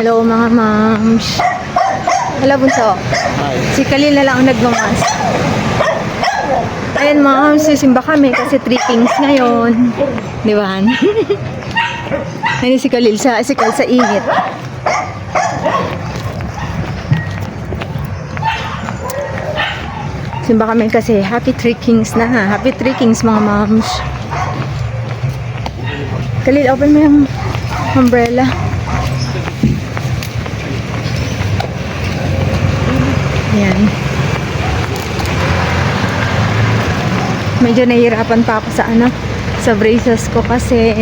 Hello mga moms. Hello bunso. Si Khalil na lang ang nagmamas. Ayan moms, sisimba kami kasi 3 kings ngayon. Di ba? Ayan si Khalil sa init. Simba kami kasi happy 3 kings na ha. Happy 3 kings mga moms. Khalil, open mo yung umbrella. Yan. Medyo nahihirapan pa ako sa braces ko kasi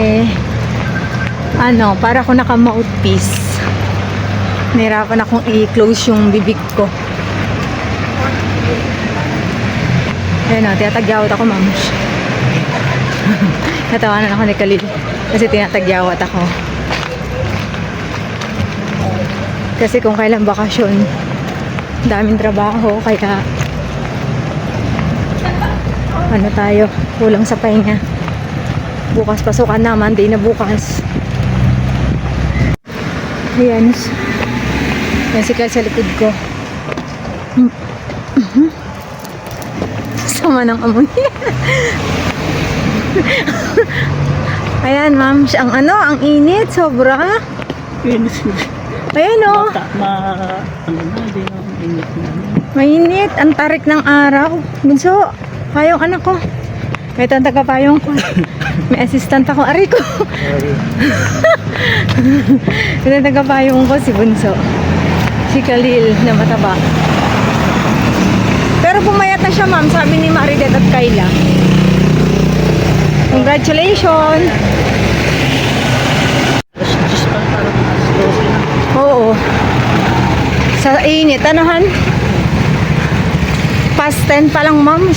para ako naka-mouthpiece. Nahihirapan akong i-close yung bibig ko. Ayan o, tinatagyawat ako, mams. Natawanan ako ni Khalil kasi tinatagyawat ako. Kasi kung kailan bakasyon, daming trabaho, kaya tayo, kulang sa pahinga. Bukas pasukan na, Monday na bukas. Ayan. Yan si Kyle sa likod ko. Sama ng amoy. Ayan, ma'am, ang init, sobra. Ayan o. Mainit, ang tarik ng araw. Bunso, payong anak ko. Ito ang tagapayong ko. May assistant ako. Aray ko. Ito ang tagapayong ko, si Bunso. Si Khalil na mataba. Pero pumayat na siya, ma'am. Sabi ni Maridet at Kayla. Congratulations. Oo. Sa init, Han? Past 10 pa lang, ma'am.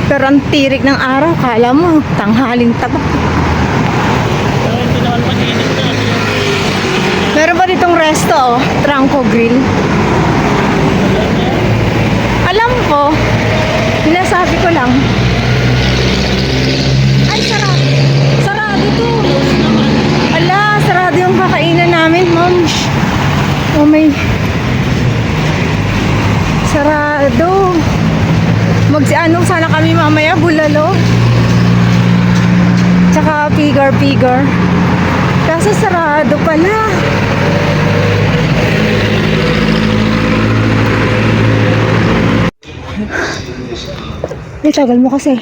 Pero ang tirik ng araw, kala mo, tanghaling taba. Meron ba ditong resto, Trangco Grill? Alam ko, sinasabi ko lang. Ay, sarado to. Ala, sarado yung kakainan namin, ma'am. Oh my. Sarado. Magsianong sana kami mamaya, bulalo. Tsaka pigar. Kaso sarado pala. Tagal mo kasi.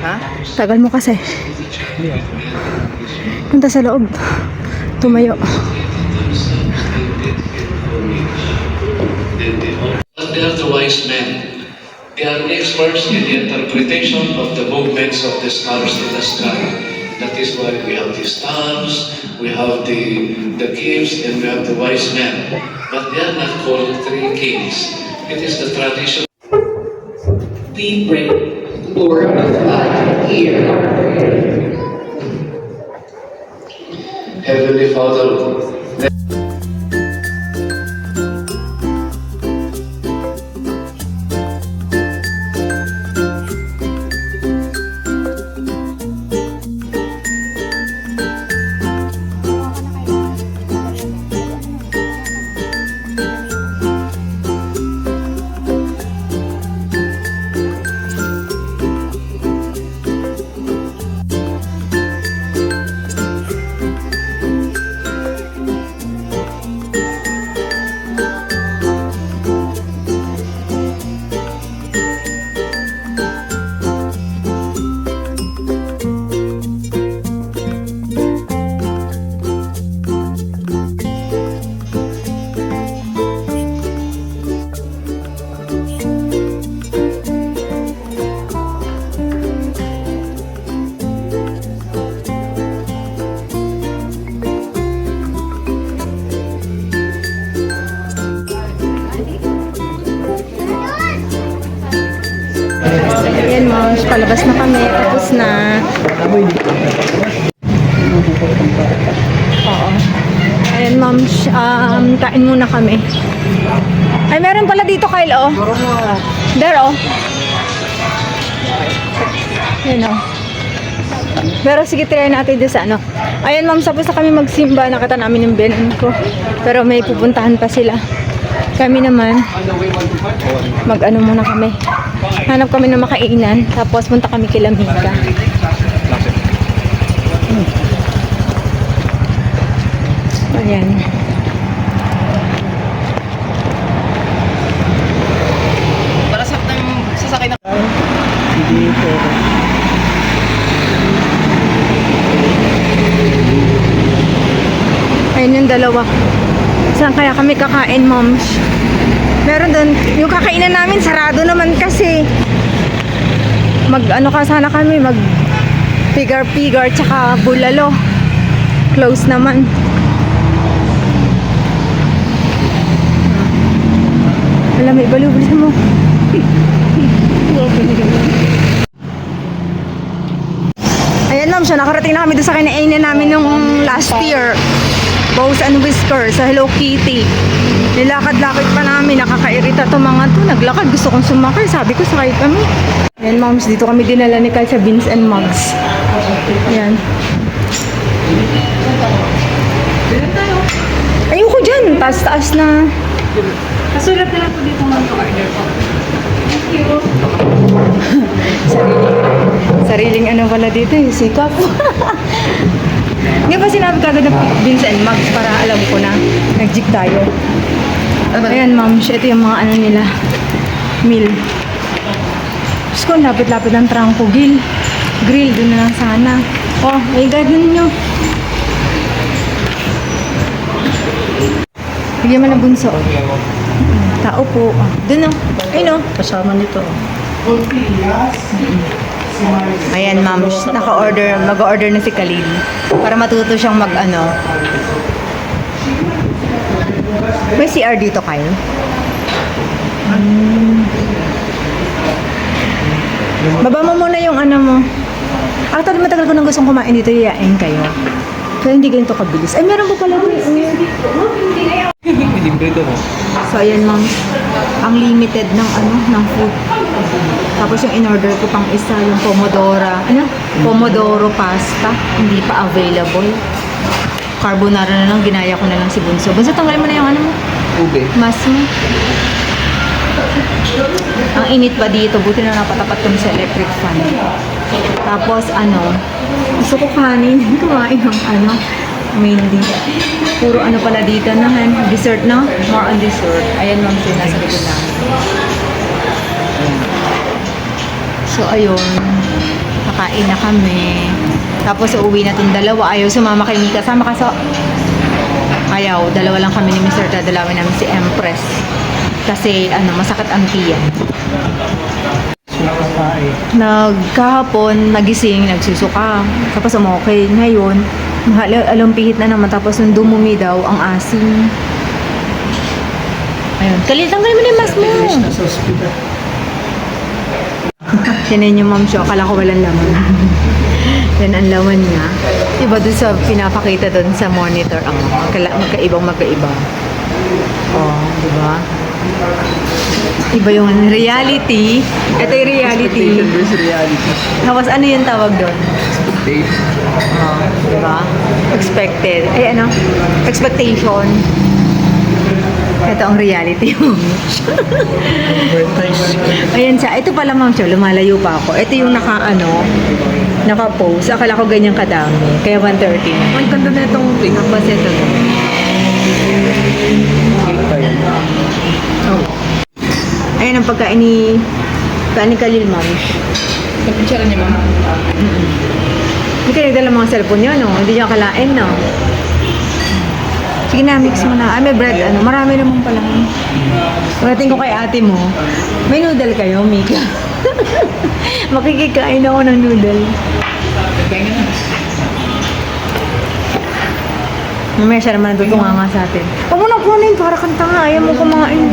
Ha? Tagal mo kasi. Punta sa loob. Tumayo. They are the wise men. They are experts in the interpretation of the movements of the stars in the sky. That is why we have the stars, we have the kings, and we have the wise men. But they are not called 3 kings. It is the tradition. We bring Lord of light here. Heavenly Father, Ayan, moms, palabas na kami. Tapos na. Oo. Ayan, moms, kain muna kami. Ay, meron pala dito, Kyle, oh. There, oh. Ayan, oh. Pero sige, try natin dyan sa ano. Ayan ma'am, tapos na kami magsimba. Nakita namin yung biyanan ko. Pero may pupuntahan pa sila. Kami naman, mag-ano muna kami. Hanap kami ng makainan. Tapos punta kami kila Mika. Ayan. Para sa sasakay na. Hindi po. Ayun yung dalawa. Saan kaya kami kakain, moms? Meron doon. Yung kakainan namin, sarado naman kasi. Mag-ano ka sana kami, pigar-pigar, tsaka bulalo. Close naman. Alam, may baliw-baliw mo. Ayan ma'am, siya nakarating na kami doon sa kinainan namin nung last year. Bows and Whiskers sa Hello Kitty. Nilakad-lakad pa namin, nakakairita to mga to. Naglakad, gusto kong sumakay. Sabi ko, sakay kami. Ayan moms, dito kami dinala ni Kyle sa Beans and Mugs. Ayan. Ayoko dyan, taas-taas na. Kasulat na lang po dito mga order po. Thank you. Sariling ano pala dito, yung sikap. Hindi ba sinabi kagad ng Beans and Mugs para alam ko na nag-jeep tayo. Ayan ma'am, ito yung mga ano nila, meal. Diyos ko, lapit-lapit ng trangko, grill, doon na lang sana. Oh, may garden nyo. Bigyan mo ng bunso. Tao po. Oh, doon o. Ayun o. Kasama nito. Ayan ma'am, naka-order, mag-order na si Khalil para matuto siyang mag-ano. May CR dito kayo? Baba mo muna yung ano mo. Actually, matagal ko nang gustong kumain dito, yayain kayo. Kaya hindi ganito kabilis. Ay, meron ko pala dito. Libre doon. So, ayan ma'am. Ang limited ng ano, ng food. Tapos yung in-order ko pang isa, yung Pomodoro pasta. Hindi pa available. Carbonara na lang, ginaya ko na lang si Bunso. Bunso, tanggalin mo na yung ano mo. Ube. Mas mo. Ang init pa dito, buti na napatapat kami sa electric fan. Tapos ano, gusto ko kanin, kumain ng ano, mainly. Puro ano pala dito na, dessert na, more on dessert. Ayan lang sila nasa likod namin. So ayun, kakain na kami. Tapos uuwi natin dalawa, ayaw sumama kay Mika. Sama ka so, ayaw, dalawa lang kami ni Mr. Dadalawin namin si Empress. Kasi ano, masakit ang tiyan. Nagkahapon, nagising, nagsusuka. Tapos umokay. Ngayon, alumpihit na naman. Tapos nung dumumi daw ang asin. Ayun. Tanggalin mo na yung mask mo. Nasa hospital. Tinan yung ma'am siya. Akala ko walang laman. Yan ang laman niya. Diba doon sa pinapakita doon sa monitor ang magkaiba. Oh, diba? Iba yung reality. Ito yung reality. Expectation versus reality. Tapos ano yung tawag doon? Oh, diba? Expected. Ay ano? Expectation. Ito ang reality mo. Ayan siya. Ito pala ma'am siya. Lumalayo pa ako. Ito yung naka-post. Akala ko ganyan kadami. Kaya 130. Ang ganda na itong tapos ito. Oh. Ayan ang pagkain ni Khalil, ma'am. Pag-picture niya, ma'am. Hindi ka nagdala mga cellphone niyo, no? Hindi niya kalain, no? Sige na, mix mo na. Ay, may bread, ano? Marami naman pala. Pagdating ko kay ate mo, may noodle kayo, Mika. Makikikain ako ng noodle. Kaya nga. Mamaya siya naman natutunganga sa atin. Huwag mo na kunin, para kang tanga. Ayaw mo kumain.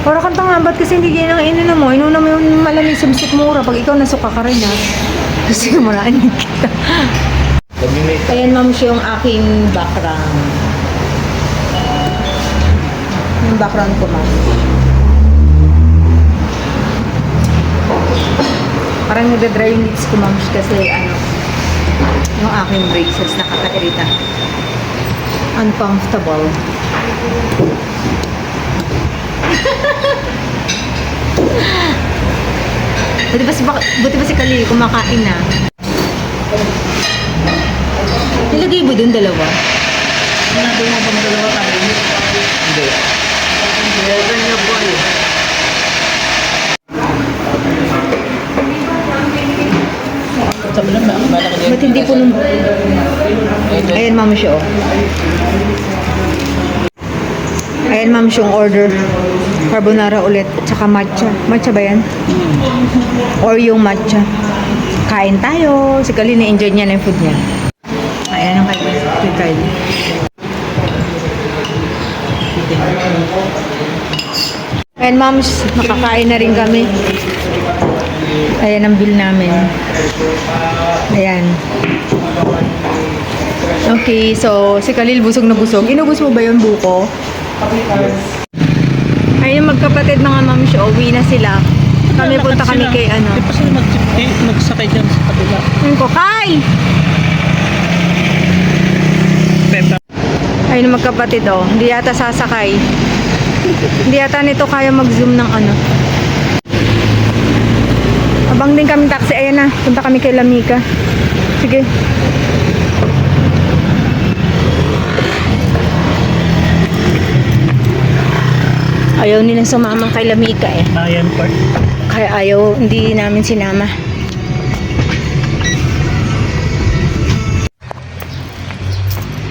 Para kang tanga, ba't kasi hindi ganyan ang inuna mo? Inuna mo yung malamig, sumsik mura. Pag ikaw nasuka ka rin, ha? Kasi maraan kita. Ayan, ma'am, siya yung aking background. Yung background ko, ma'am. Parang nagda-dry yung lips ko, ma'am, kasi ano, Yung aking braces, nakakairita. Uncomfortable. Buti ba si Kali kumakain na? Nilagay mo dun dalawa? Sinabi mo bang dalawa tayo? Hindi. Meron niya po eh. Sabi lang ba? Malaki din. Ba't hindi po nung... Ayan, ma'am, siya, oh. Ayan, ma'am, siyang order. Carbonara ulit, tsaka matcha. Matcha ba yan? Or yung matcha. Kain tayo. Si Kali na-enjoy niya na yung food niya. Ayan ang kay Kylie. Ayan, ma'am, nakakain na rin kami. Ayan ang bill namin. Ayan. Okay, so si Khalil busog na busog. Inubos mo ba yung buko? Ayun yung magkapatid mga ma'am show, uwi na sila. Kami punta kami kay ano. Di pa sila magsakay dyan sa kabila. Ayun ko, Kai! Pepa. Ayun yung magkapatid oh. Hindi yata sasakay. Hindi yata nito kaya mag-zoom ng ano. Abang din kami taxi. Ayan na. Punta kami kay Lamika. Sige. Ayaw nila sumamang kay Lamika eh. Bayan Park. Kaya ayaw, hindi namin sinama.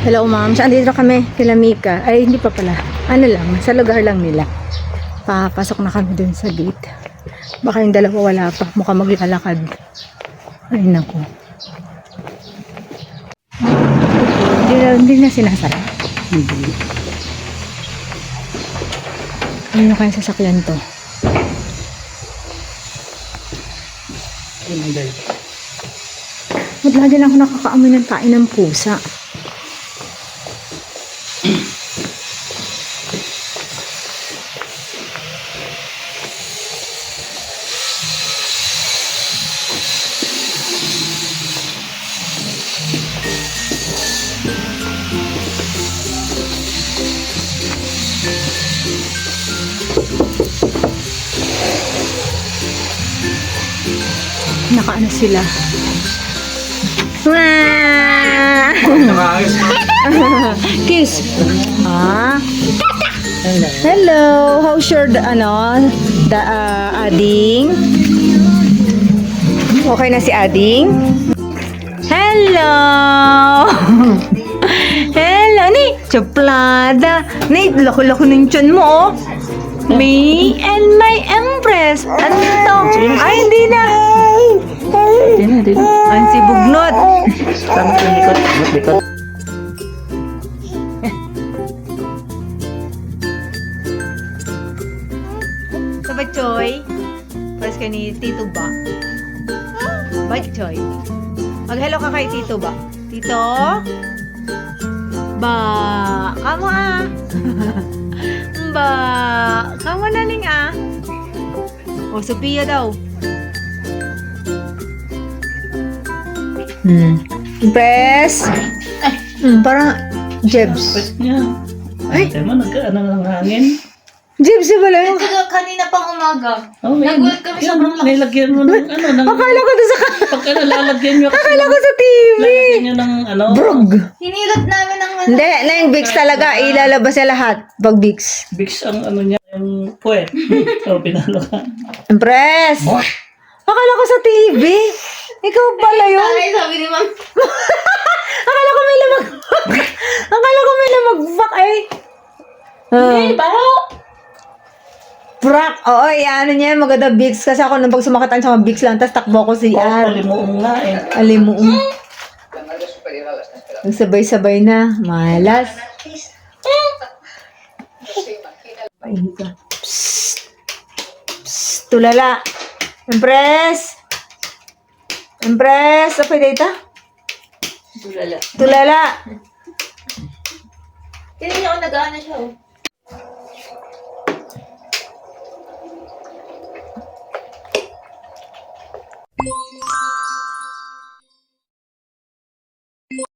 Hello ma'am, saan dito kami? Kay Lamika. Ay, hindi pa pala. Ano lang, sa lugar lang nila. Papasok na kami dun sa gate. Baka yung dalawa wala pa. Mukhang maglalakad. Ay, naku. Hindi na sinasara. Hindi. Ano kaya sasakyan to? Hindi. Ba't lagi lang ako nakakaamoy ng tain ng pusa? Nakaano sila. Kiss. Ah. Hello. How's your Ading? Okay na si Ading? Hello. Hello. Ni, choplada. Ni, lako-lako ng tiyan mo, oh. Me and my empress. Ano to? Ay, hindi na. Hindi na. Ang si Bugnot. Tama ko likot. Likot. Sa Batchoy. Pares ka ni Tito Ba. Batchoy. Mag-hello ka kay Tito Ba. Tito? Ba. Kamo ah. Ba. Kamo na ning ah. O, Sophia daw. Press. Parang Jebs. Pwes niya. Ay. Ay, mo nagkaano ng hangin. Jebs yung pala yung... Kanina pang umaga. Oh, Nag-work kami sa mga nilagyan mo ng ano. Ng, Akala ko doon sa... pagka nalalagyan nyo. Akala ko sa TV. Lalagyan nyo ng ano. Brog. Hinilot namin ng Hindi, na yung Vicks talaga. Ilalabas niya lahat. Pag Vicks. Bix ang ano niya. Yung puwet. So, pinalo ka. Impress. Akala ko sa TV. Ikaw pala yun. Ay, sabi ni ma'am. Akala ko may lamag... Akala ko may lamagpak eh. Baho! Prank. Oo, ano niya, maganda Vicks. Kasi ako nung pag sumakatan sa mga Vicks lang, tapos takbo ko si R. Palimuong nga eh. Alimuong. Nagsabay-sabay na. Malas. Pahingi ka. Psst. Psst. Tulala. Impress. Impress. Apa data? Tulala. Tulala. Hindi niya ako nag-aano siya oh.